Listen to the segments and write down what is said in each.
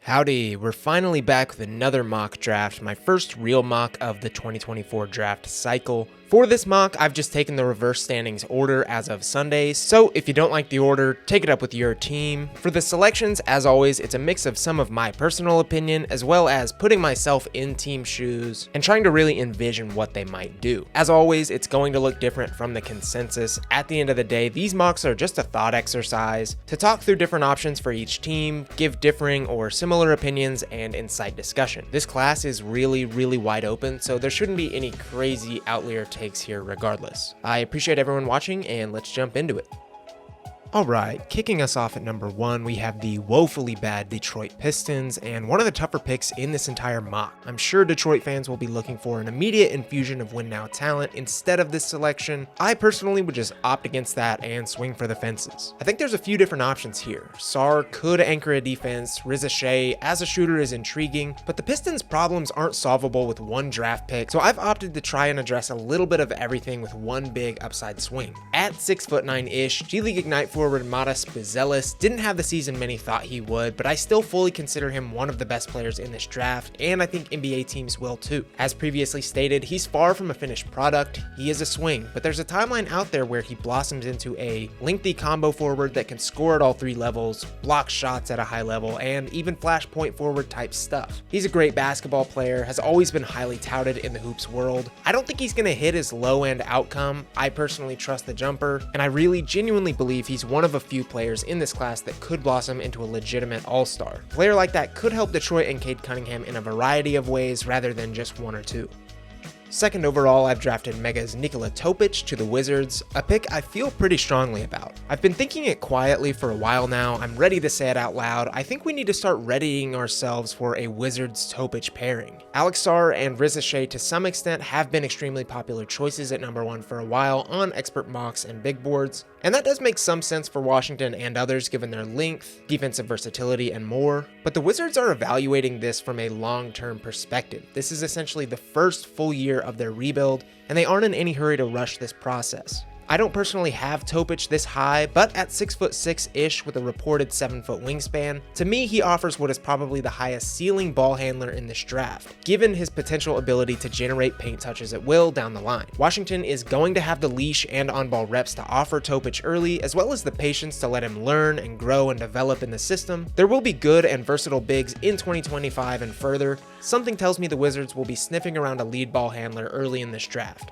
Howdy, we're finally back with another mock draft, my first real mock of the 2024 draft cycle. For this mock, I've just taken the reverse standings order as of Sunday, so if you don't like the order, take it up with your team. For the selections, as always, it's a mix of some of my personal opinion, as well as putting myself in team shoes and trying to really envision what they might do. As always, it's going to look different from the consensus. At the end of the day, these mocks are just a thought exercise to talk through different options for each team, give differing or similar opinions, and incite discussion. This class is really wide open, so there shouldn't be any crazy outlier takes here regardless. I appreciate everyone watching, and let's jump into it. Alright, kicking us off at number 1, we have the woefully bad Detroit Pistons, and one of the tougher picks in this entire mock. I'm sure Detroit fans will be looking for an immediate infusion of win-now talent instead of this selection. I personally would just opt against that and swing for the fences. I think there's a few different options here. Sarr could anchor a defense, Shai as a shooter is intriguing, but the Pistons' problems aren't solvable with one draft pick, so I've opted to try and address a little bit of everything with one big upside swing. At 6'9"-ish, G League Ignite forward Matas Buzelis didn't have the season many thought he would, but I still fully consider him one of the best players in this draft, and I think NBA teams will too. As previously stated, he's far from a finished product. He is a swing, but there's a timeline out there where he blossoms into a lengthy combo forward that can score at all three levels, block shots at a high level, and even flash point forward type stuff. He's a great basketball player, has always been highly touted in the hoops world. I don't think he's going to hit his low end outcome. I personally trust the jumper, and I really genuinely believe he's one of a few players in this class that could blossom into a legitimate all-star. A player like that could help Detroit and Cade Cunningham in a variety of ways rather than just one or two. Second overall, I've drafted Mega's Nikola Topic to the Wizards, a pick I feel pretty strongly about. I've been thinking it quietly for a while now. I'm ready to say it out loud. I think we need to start readying ourselves for a Wizards Topic pairing. Alex Sarr and Shai to some extent have been extremely popular choices at number 1 for a while on expert mocks and big boards, and that does make some sense for Washington and others given their length, defensive versatility, and more. But the Wizards are evaluating this from a long-term perspective. This is essentially the first full year of their rebuild, and they aren't in any hurry to rush this process. I don't personally have Topic this high, but at 6'6"-ish with a reported 7-foot wingspan, to me he offers what is probably the highest ceiling ball handler in this draft, given his potential ability to generate paint touches at will down the line. Washington is going to have the leash and on-ball reps to offer Topic early, as well as the patience to let him learn and grow and develop in the system. There will be good and versatile bigs in 2025 and further. Something tells me the Wizards will be sniffing around a lead ball handler early in this draft.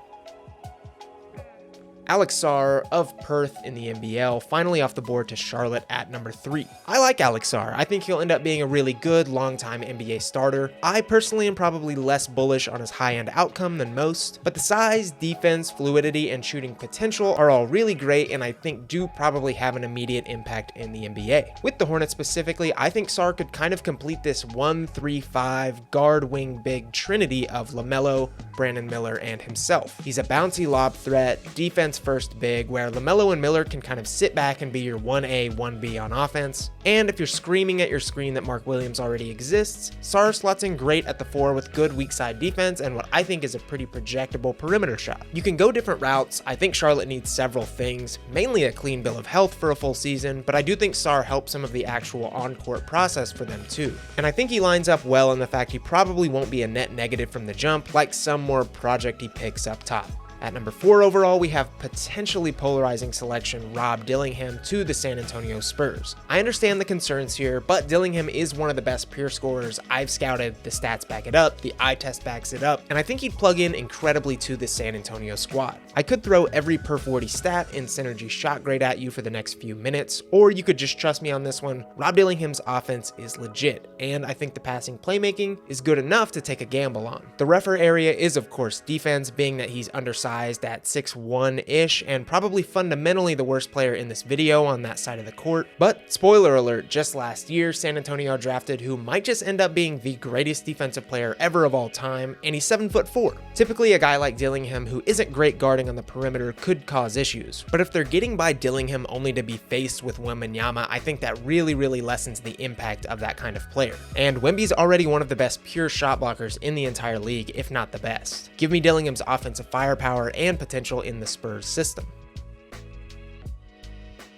Alex Sarr of Perth in the NBL finally off the board to Charlotte at number 3. I like Alex Sarr. I think he'll end up being a really good long-time NBA starter. I personally am probably less bullish on his high-end outcome than most, but the size, defense, fluidity, and shooting potential are all really great and I think do probably have an immediate impact in the NBA. With the Hornets specifically, I think Sarr could kind of complete this 1-3-5 guard wing big trinity of LaMelo, Brandon Miller, and himself. He's a bouncy lob threat, defense first big, where LaMelo and Miller can kind of sit back and be your 1A, 1B on offense. And if you're screaming at your screen that Mark Williams already exists, Sarr slots in great at the 4 with good weak side defense and what I think is a pretty projectable perimeter shot. You can go different routes. I think Charlotte needs several things, mainly a clean bill of health for a full season, but I do think Sarr helps some of the actual on-court process for them too. And I think he lines up well in the fact he probably won't be a net negative from the jump like some more project-y picks up top. At number 4 overall, we have potentially polarizing selection Rob Dillingham to the San Antonio Spurs. I understand the concerns here, but Dillingham is one of the best pure scorers I've scouted. The stats back it up, the eye test backs it up, and I think he'd plug in incredibly to the San Antonio squad. I could throw every per 40 stat in Synergy shot grade at you for the next few minutes, or you could just trust me on this one. Rob Dillingham's offense is legit, and I think the passing playmaking is good enough to take a gamble on. The rougher area is of course defense, being that he's undersized at 6'1"-ish and probably fundamentally the worst player in this video on that side of the court. But spoiler alert, just last year San Antonio drafted who might just end up being the greatest defensive player ever of all time, and he's 7'4". Typically a guy like Dillingham who isn't great guarding on the perimeter could cause issues, but if they're getting by Dillingham only to be faced with Wembanyama, I think that really lessens the impact of that kind of player. And Wemby's already one of the best pure shot blockers in the entire league, if not the best. Give me Dillingham's offensive firepower and potential in the Spurs system.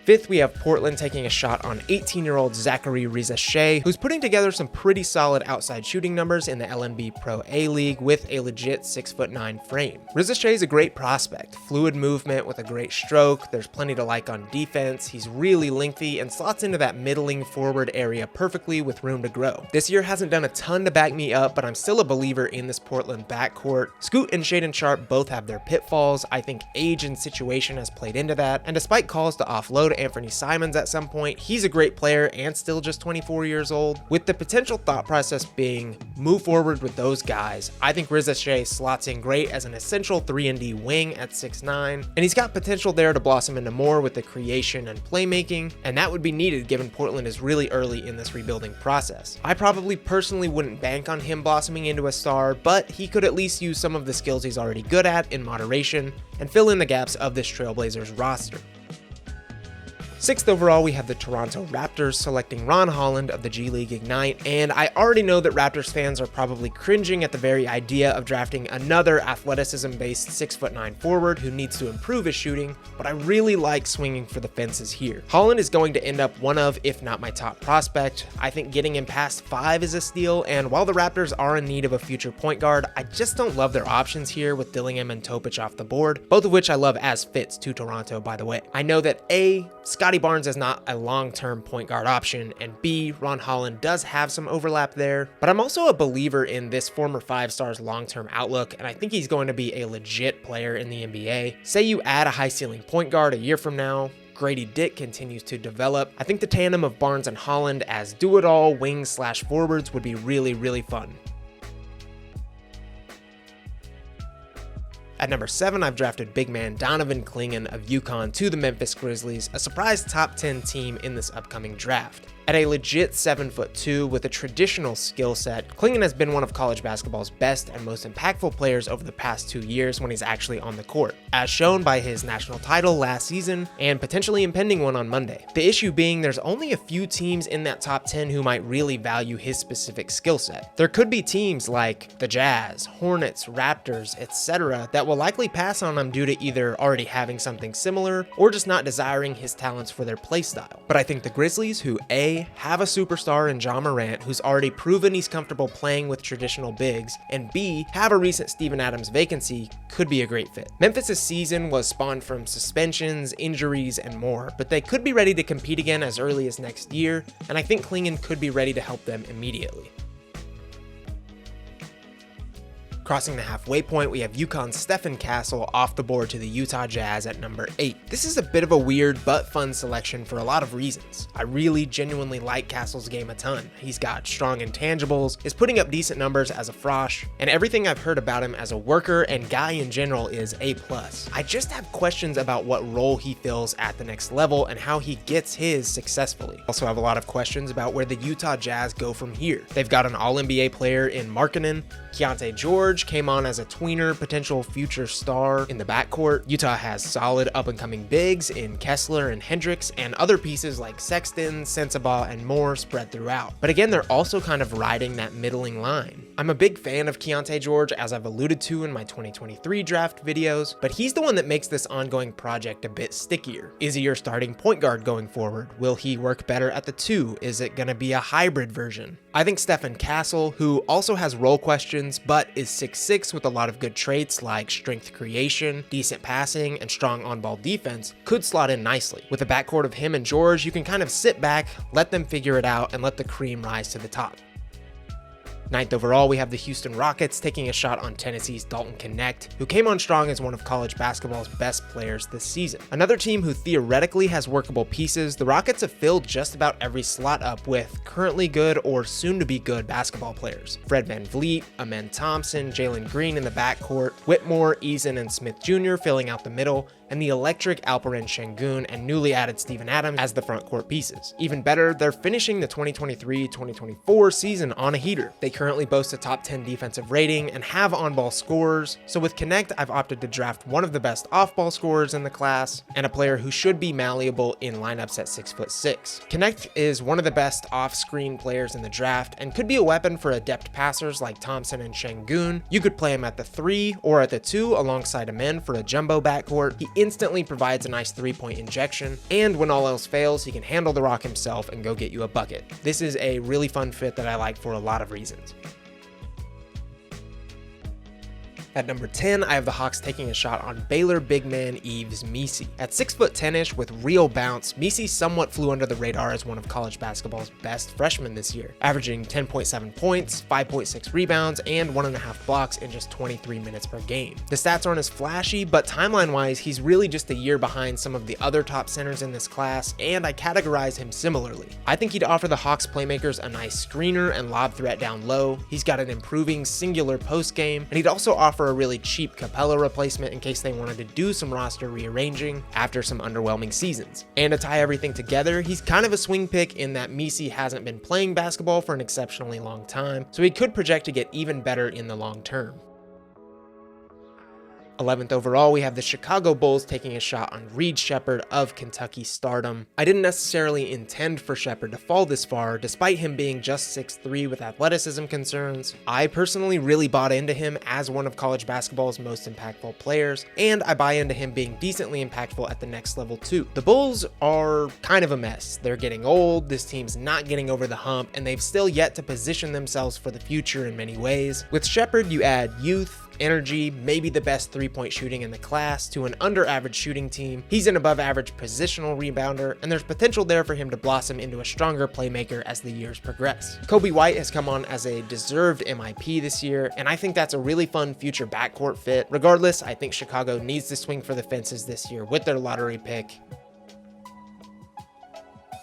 Fifth, we have Portland taking a shot on 18-year-old Zachary Riza-Shea, who's putting together some pretty solid outside shooting numbers in the LNB Pro A League with a legit 6'9" frame. Riza-Shea is a great prospect, fluid movement with a great stroke, there's plenty to like on defense, he's really lengthy and slots into that middling forward area perfectly with room to grow. This year hasn't done a ton to back me up, but I'm still a believer in this Portland backcourt. Scoot and Shaedon Sharpe both have their pitfalls. I think age and situation has played into that, and despite calls to offload Anthony Simons at some point, he's a great player and still just 24 years old. With the potential thought process being move forward with those guys, I think Riza-Shea slots in great as an essential 3-and-D wing at 6'9", and he's got potential there to blossom into more with the creation and playmaking, and that would be needed given Portland is really early in this rebuilding process. I probably personally wouldn't bank on him blossoming into a star, but he could at least use some of the skills he's already good at in moderation and fill in the gaps of this Trailblazers roster. Sixth overall, we have the Toronto Raptors selecting Ron Holland of the G League Ignite, and I already know that Raptors fans are probably cringing at the very idea of drafting another athleticism-based 6'9" forward who needs to improve his shooting, but I really like swinging for the fences here. Holland is going to end up one of, if not my top prospect. I think getting him past 5 is a steal, and while the Raptors are in need of a future point guard, I just don't love their options here with Dillingham and Topic off the board, both of which I love as fits to Toronto, by the way. I know that A, Scotty Barnes is not a long-term point guard option, and B, Ron Holland does have some overlap there, but I'm also a believer in this former 5-star's long-term outlook, and I think he's going to be a legit player in the NBA. Say you add a high-ceiling point guard a year from now, Grady Dick continues to develop. I think the tandem of Barnes and Holland as do-it-all wings/forwards would be really fun. At number 7, I've drafted big man Donovan Clingan of UConn to the Memphis Grizzlies, a surprise top 10 team in this upcoming draft. At a legit 7'2" with a traditional skill set, Clingan has been one of college basketball's best and most impactful players over the past 2 years when he's actually on the court, as shown by his national title last season and potentially impending one on Monday. The issue being there's only a few teams in that top 10 who might really value his specific skill set. There could be teams like the Jazz, Hornets, Raptors, etc. that will likely pass on him due to either already having something similar or just not desiring his talents for their playstyle. But I think the Grizzlies, who A, have a superstar in Ja Morant who's already proven he's comfortable playing with traditional bigs, and B, have a recent Steven Adams vacancy, could be a great fit. Memphis' season was spawned from suspensions, injuries, and more, but they could be ready to compete again as early as next year, and I think Clingan could be ready to help them immediately. Crossing the halfway point, we have UConn's Stephen Castle off the board to the Utah Jazz at number 8. This is a bit of a weird but fun selection for a lot of reasons. I really genuinely like Castle's game a ton. He's got strong intangibles, is putting up decent numbers as a frosh, and everything I've heard about him as a worker and guy in general is A+. I just have questions about what role he fills at the next level and how he gets his successfully. Also have a lot of questions about where the Utah Jazz go from here. They've got an All-NBA player in Markkanen. Keontae George came on as a tweener, potential future star in the backcourt. Utah has solid up-and-coming bigs in Kessler and Hendricks, and other pieces like Sexton, Sensabaugh, and more spread throughout. But again, they're also kind of riding that middling line. I'm a big fan of Keontae George, as I've alluded to in my 2023 draft videos, but he's the one that makes this ongoing project a bit stickier. Is he your starting point guard going forward? Will he work better at the 2? Is it going to be a hybrid version? I think Stephen Castle, who also has role questions, but is 6'6" with a lot of good traits like strength creation, decent passing, and strong on-ball defense, could slot in nicely. With a backcourt of him and George, you can kind of sit back, let them figure it out, and let the cream rise to the top. 9th overall, we have the Houston Rockets taking a shot on Tennessee's Dalton Knecht, who came on strong as one of college basketball's best players this season. Another team who theoretically has workable pieces, the Rockets have filled just about every slot up with currently good or soon-to-be good basketball players. Fred VanVleet, Amen Thompson, Jalen Green in the backcourt, Whitmore, Eason, and Smith Jr. filling out the middle, and the electric Alperen Şengün and newly added Steven Adams as the front court pieces. Even better, they're finishing the 2023-2024 season on a heater. They currently boast a top 10 defensive rating and have on-ball scorers, so with Knecht, I've opted to draft one of the best off-ball scorers in the class, and a player who should be malleable in lineups at 6'6". Knecht is one of the best off-screen players in the draft, and could be a weapon for adept passers like Thompson and Şengün. You could play him at the 3 or at the 2 alongside Amen for a jumbo backcourt. He instantly provides a nice 3-point injection, and when all else fails, he can handle the rock himself and go get you a bucket. This is a really fun fit that I like for a lot of reasons. At number 10, I have the Hawks taking a shot on Baylor big man Yves Missi. At 6'10"-ish with real bounce, Missi somewhat flew under the radar as one of college basketball's best freshmen this year, averaging 10.7 points, 5.6 rebounds, and 1.5 blocks in just 23 minutes per game. The stats aren't as flashy, but timeline-wise, he's really just a year behind some of the other top centers in this class, and I categorize him similarly. I think he'd offer the Hawks playmakers a nice screener and lob threat down low. He's got an improving singular post game, and he'd also offer a really cheap Capella replacement in case they wanted to do some roster rearranging after some underwhelming seasons. And to tie everything together, he's kind of a swing pick in that Missi hasn't been playing basketball for an exceptionally long time, so he could project to get even better in the long term. 11th overall, we have the Chicago Bulls taking a shot on Reed Sheppard of Kentucky stardom. I didn't necessarily intend for Sheppard to fall this far, despite him being just 6'3" with athleticism concerns. I personally really bought into him as one of college basketball's most impactful players, and I buy into him being decently impactful at the next level too. The Bulls are kind of a mess. They're getting old, this team's not getting over the hump, and they've still yet to position themselves for the future in many ways. With Sheppard, you add youth, energy, maybe the best 3-point shooting in the class to an under-average shooting team. He's an above-average positional rebounder, and there's potential there for him to blossom into a stronger playmaker as the years progress. Kobe White has come on as a deserved MIP this year, and I think that's a really fun future backcourt fit. Regardless, I think Chicago needs to swing for the fences this year with their lottery pick.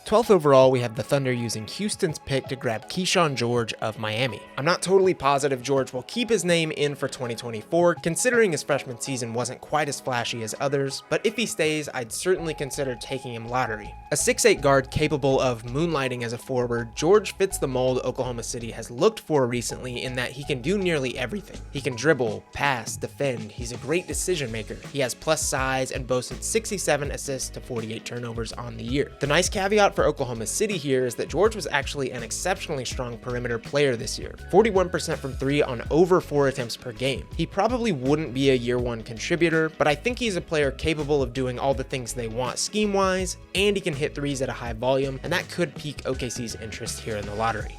12th overall, we have the Thunder using Houston's pick to grab Keyshawn George of Miami. I'm not totally positive George will keep his name in for 2024, considering his freshman season wasn't quite as flashy as others, but if he stays, I'd certainly consider taking him lottery. A 6'8" guard capable of moonlighting as a forward, George fits the mold Oklahoma City has looked for recently in that he can do nearly everything. He can dribble, pass, defend, he's a great decision maker. He has plus size and boasted 67 assists to 48 turnovers on the year. The nice caveat for Oklahoma City here is that George was actually an exceptionally strong perimeter player this year, 41% from 3 on over 4 attempts per game. He probably wouldn't be a year 1 contributor, but I think he's a player capable of doing all the things they want scheme-wise, and he can hit threes at a high volume, and that could pique OKC's interest here in the lottery.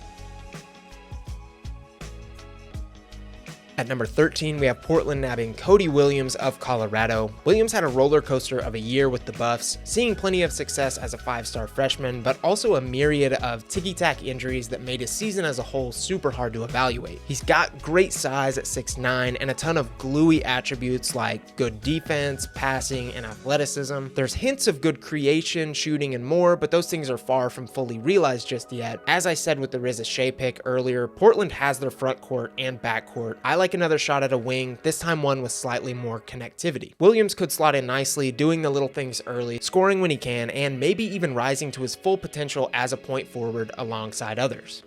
At number 13, we have Portland nabbing Cody Williams of Colorado. Williams had a roller coaster of a year with the Buffs, seeing plenty of success as a 5-star freshman, but also a myriad of ticky-tack injuries that made his season as a whole super hard to evaluate. He's got great size at 6'9" and a ton of gluey attributes like good defense, passing, and athleticism. There's hints of good creation, shooting, and more, but those things are far from fully realized just yet. As I said with the Riz Shea pick earlier, Portland has their front court and back court. I like another shot at a wing, this time one with slightly more connectivity. Williams could slot in nicely, doing the little things early, scoring when he can, and maybe even rising to his full potential as a point forward alongside others.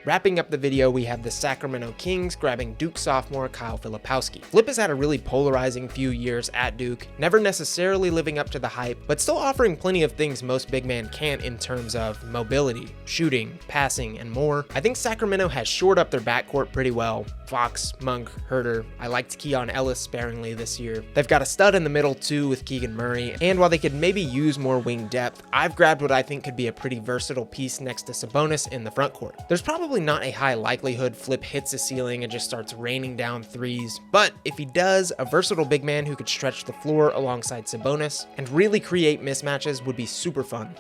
Wrapping up the video, we have the Sacramento Kings grabbing Duke sophomore Kyle Filipowski. Flip has had a really polarizing few years at Duke, never necessarily living up to the hype, but still offering plenty of things most big men can't in terms of mobility, shooting, passing, and more. I think Sacramento has shored up their backcourt pretty well. Fox, Monk, Herter. I liked Keon Ellis sparingly this year. They've got a stud in the middle too with Keegan Murray, and while they could maybe use more wing depth, I've grabbed what I think could be a pretty versatile piece next to Sabonis in the front court. There's probably not a high likelihood Flip hits the ceiling and just starts raining down threes, but if he does, a versatile big man who could stretch the floor alongside Sabonis and really create mismatches would be super fun.